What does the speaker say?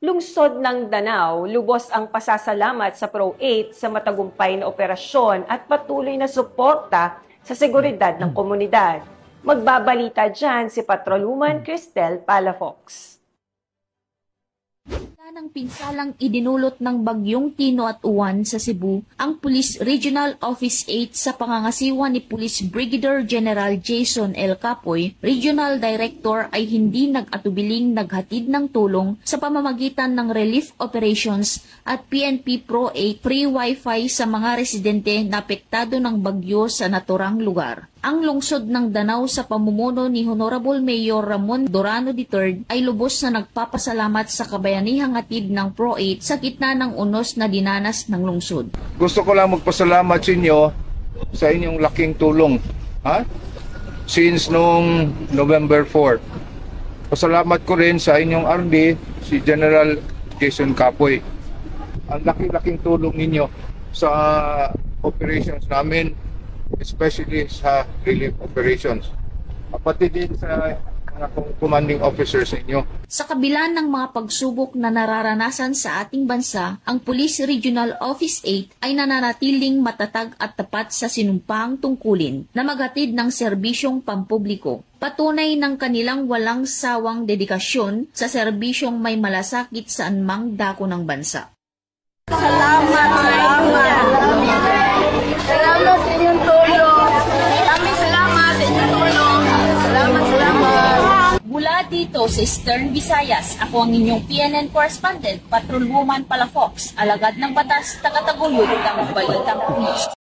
Lungsod ng Danao, lubos ang pasasalamat sa Pro-8 sa matagumpay na operasyon at patuloy na suporta sa seguridad ng komunidad. Magbabalita dyan si Patrolwoman Cristel Palafox. Ng pinsalang idinulot ng bagyong Tino at Uwan sa Cebu, ang Police Regional Office 8 sa pangangasiwa ni Police Brigadier General Jason L. Capoy, Regional Director, ay hindi nag-atubiling naghatid ng tulong sa pamamagitan ng relief operations at PNP Pro 8 free Wi-Fi sa mga residente na apektado ng bagyo sa naturang lugar. Ang lungsod ng Danao sa pamumuno ni Honorable Mayor Ramon Dorano III ay lubos na nagpapasalamat sa kabayanihang hatid ng Pro 8 sa gitna ng unos na dinanas ng lungsod. Gusto ko lang magpasalamat sa inyo sa inyong laking tulong since noong November 4. Pasalamat ko rin sa inyong RD, si General Jason Capoy. Ang laking tulong ninyo sa operations namin, especially sa relief operations. Pati din sa mga commanding officers ninyo. Sa kabila ng mga pagsubok na nararanasan sa ating bansa, ang Police Regional Office 8 ay nananatiling matatag at tapat sa sinumpahang tungkulin na maghatid ng serbisyong pampubliko. Patunay ng kanilang walang sawang dedikasyon sa serbisyong may malasakit sa anumang dako ng bansa. Salamat sa inyong tulong. Maraming salamat sa inyong tulong. Salamat. Mula dito sa Eastern Visayas, ako ang inyong PNN correspondent, Patrolwoman Palafox, alagad ng batas, tagataguyod ng Balitang Pulis.